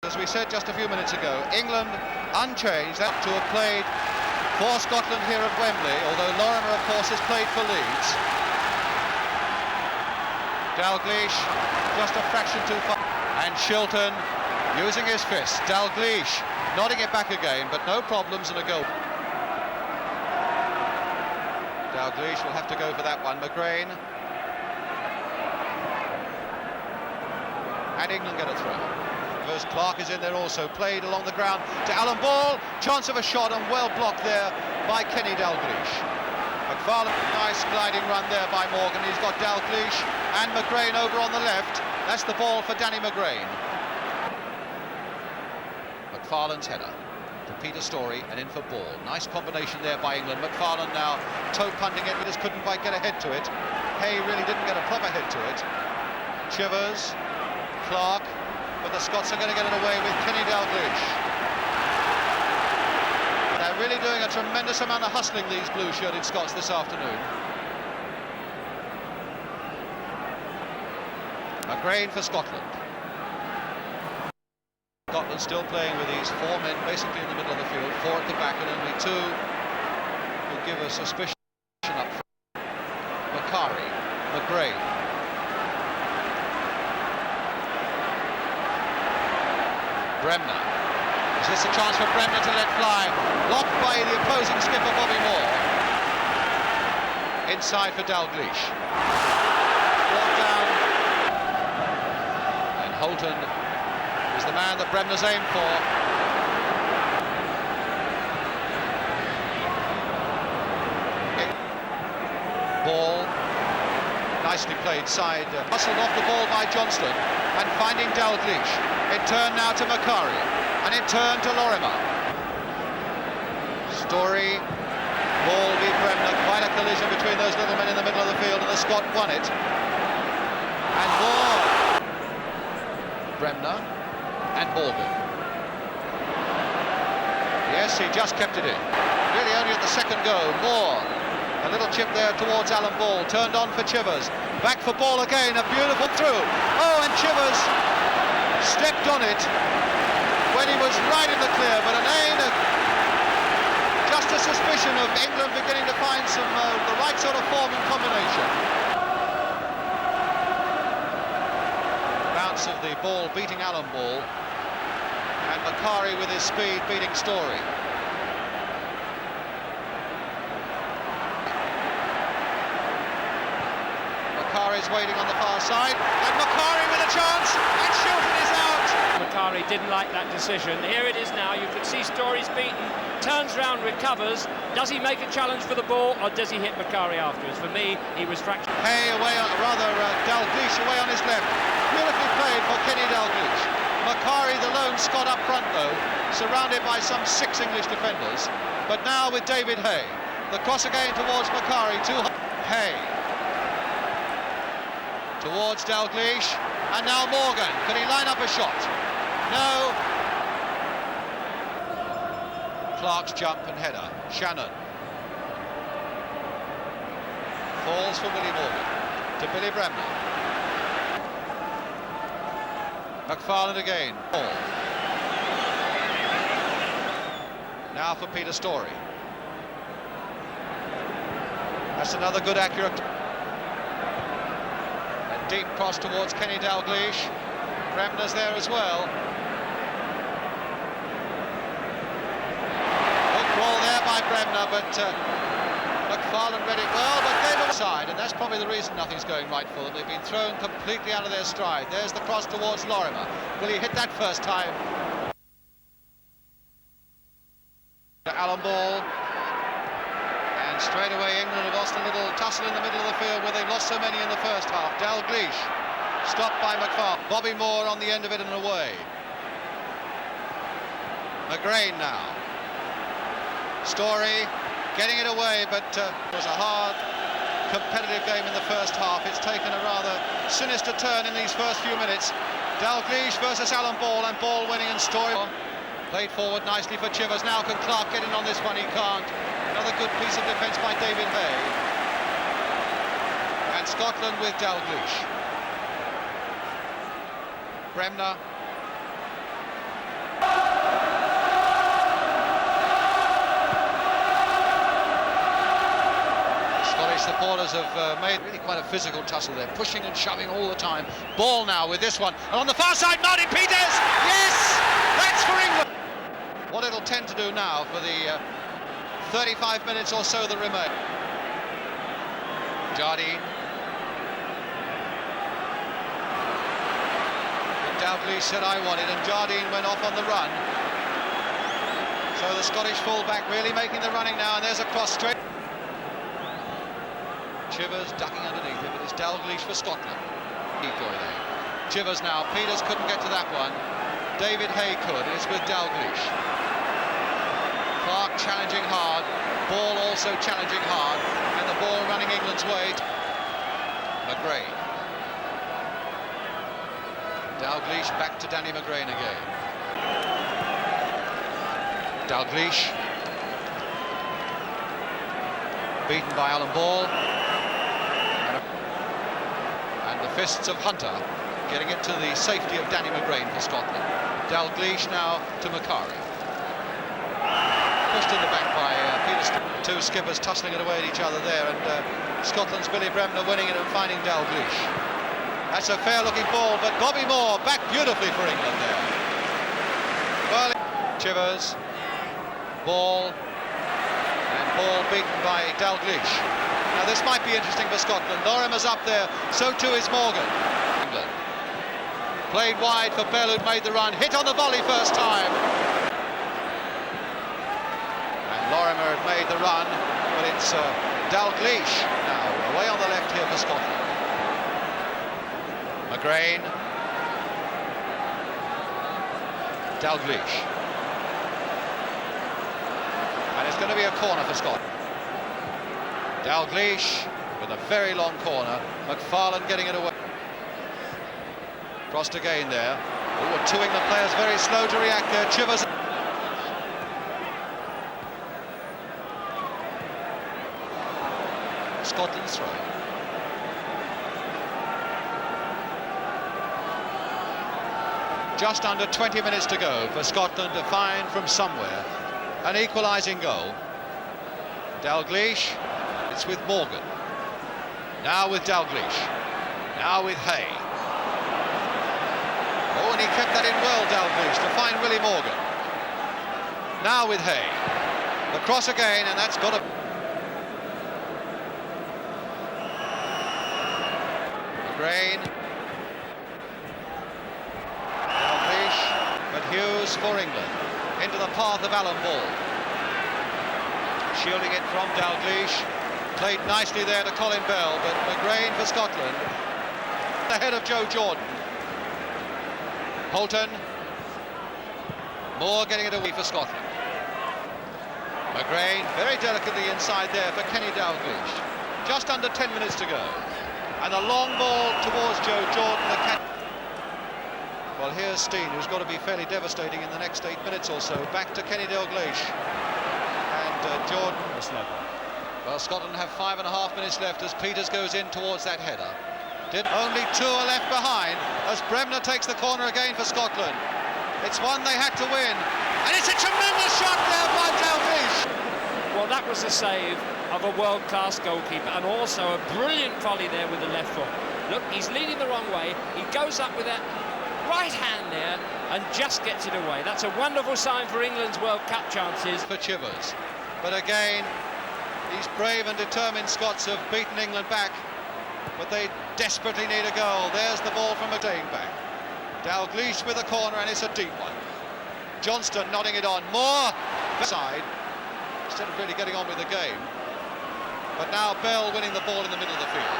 As we said just a few minutes ago, England unchanged, that to have played for Scotland here at Wembley, although Lorimer, of course, has played for Leeds. Dalglish, just a fraction too far. And Shilton using his fist. Dalglish nodding it back again, but no problems and a goal. Dalglish will have to go for that one. McGrain. And England get a throw. First Clark is in there also, played along the ground to Alan Ball, chance of a shot and well blocked there by Kenny Dalglish. McFarlane, nice gliding run there by Morgan, he's got Dalglish and McGrain over on the left. That's the ball for Danny McGrain. McFarlane's header to Peter Story and in for Ball. Nice combination there by England. McFarlane now toe punting it, but just couldn't quite get a head to it. Hay really didn't get a proper head to it. Chivers, Clark, but the Scots are going to get it away with Kenny Dalglish. They're really doing a tremendous amount of hustling, these blue-shirted Scots, this afternoon. McGrain for Scotland. Scotland still playing with these four men basically in the middle of the field, four at the back and only two who give a suspicion up front. Macari, McGrain. Bremner. Is this a chance for Bremner to let fly? Blocked by the opposing skipper Bobby Moore. Inside for Dalglish. Brought down. And Holton is the man that Bremner's aimed for. Ball. Nicely played side. Hustled off the ball by Johnston and finding Dalglish. It turned now to Macari, and it turned to Lorimer. Story, ball beat Bremner, quite a collision between those little men in the middle of the field, and the Scot won it. And Moore, Bremner, and Morgan. Yes, he just kept it in. Really only at the second go. Moore, a little chip there towards Alan Ball, turned on for Chivers. Back for Ball again, a beautiful through. Oh, and Chivers stepped on it when he was right in the clear, but just a suspicion of England beginning to find some the right sort of form and combination. Bounce of the ball beating Alan Ball, and Macari with his speed beating Story. Macari's waiting on the far side, and Macari with a chance, and Shilton is out. Macari didn't like that decision. Here it is now, you can see Story's beaten, turns round, recovers. Does he make a challenge for the ball, or does he hit Macari afterwards? For me, he was fractured. Hay away, Dalglish away on his left. Beautifully played for Kenny Dalglish. Macari, the lone Scot up front though, surrounded by some 6 English defenders. But now with David Hay. The cross again towards Macari, to Hay. Towards Dalglish, and now Morgan. Can he line up a shot? No. Clark's jump and header. Shannon. Falls for Willie Morgan. To Billy Bremner. McFarlane again. Ball. Now for Peter Story. That's another good accurate. Deep cross towards Kenny Dalglish. Bremner's there as well. Good ball there by Bremner, but McFarlane read it well, but gave him a side, and that's probably the reason nothing's going right for them. They've been thrown completely out of their stride. There's the cross towards Lorimer. Will he hit that first time? Alan Ball. Straight away England have lost a little tussle in the middle of the field where they've lost so many in the first half. Dalglish stopped by McFarlane. Bobby Moore on the end of it and away. McGrain now. Story getting it away, but it was a hard competitive game in the first half. It's taken a rather sinister turn in these first few minutes. Dalglish versus Alan Ball, and Ball winning, and Story played forward nicely for Chivers. Now can Clark get in on this one? He can't. Another good piece of defence by David Hay. And Scotland with Dalglish. Bremner. Supporters have made really quite a physical tussle there, pushing and shoving all the time. Ball now with this one, and on the far side, Martin Peters! Yes! That's for England! What it'll tend to do now for the 35 minutes or so that remain. Jardine. Dalglish said I want it, and Jardine went off on the run. So the Scottish fullback really making the running now, and there's a cross straight. Chivers ducking underneath him, but it's Dalglish for Scotland. Decoy there. Chivers now, Peters couldn't get to that one. David Hay could, and it's with Dalglish. Clark challenging hard, Ball also challenging hard, and the ball running England's way. McGrain. Dalglish back to Danny McGrain again. Dalglish. Beaten by Alan Ball. And the fists of Hunter getting it to the safety of Danny McGrain for Scotland. Dalglish now to Macari. Pushed in the back by Peters. Two skippers tussling it away at each other there, and Scotland's Billy Bremner winning it and finding Dalglish. That's a fair-looking ball, but Bobby Moore back beautifully for England there. Well, Chivers, Ball, and Ball beaten by Dalglish. Now this might be interesting for Scotland. Lorimer's up there, so too is Morgan. England. Played wide for Bell, who'd made the run, hit on the volley first time. And Lorimer had made the run, but it's Dalglish now away on the left here for Scotland. McGrain. Dalglish. And it's going to be a corner for Scotland. Dalglish with a very long corner. McFarlane getting it away. Crossed again there. Oh, two England players very slow to react there. Chivers. Scotland's throw. Just under 20 minutes to go for Scotland to find from somewhere an equalising goal. Dalglish, it's with Morgan. Now with Dalglish. Now with Hay. Oh, and he kept that in well, Dalglish, to find Willie Morgan. Now with Hay. The cross again, and that's got a... McGrain. Hughes for England, into the path of Alan Ball. Shielding it from Dalglish, played nicely there to Colin Bell, but McGrain for Scotland, ahead of Joe Jordan. Holton, Moore getting it away for Scotland. McGrain very delicately inside there for Kenny Dalglish. Just under 10 minutes to go, and a long ball towards Joe Jordan. Well, here's Steen, who's got to be fairly devastating in the next 8 minutes or so. Back to Kenny Dalglish. And Jordan. Well, Scotland have 5.5 minutes left as Peters goes in towards that header. Only two are left behind as Bremner takes the corner again for Scotland. It's one they had to win. And it's a tremendous shot there by Dalglish. Well, that was a save of a world-class goalkeeper, and also a brilliant volley there with the left foot. Look, he's leading the wrong way. He goes up with that right hand there and just gets it away. That's a wonderful sign for England's World Cup chances. For Chivers. But again, these brave and determined Scots have beaten England back, but they desperately need a goal. There's the ball from McGrain back. Dalglish with a corner, and it's a deep one. Johnston nodding it on. Moore side, instead of really getting on with the game. But now Bell winning the ball in the middle of the field.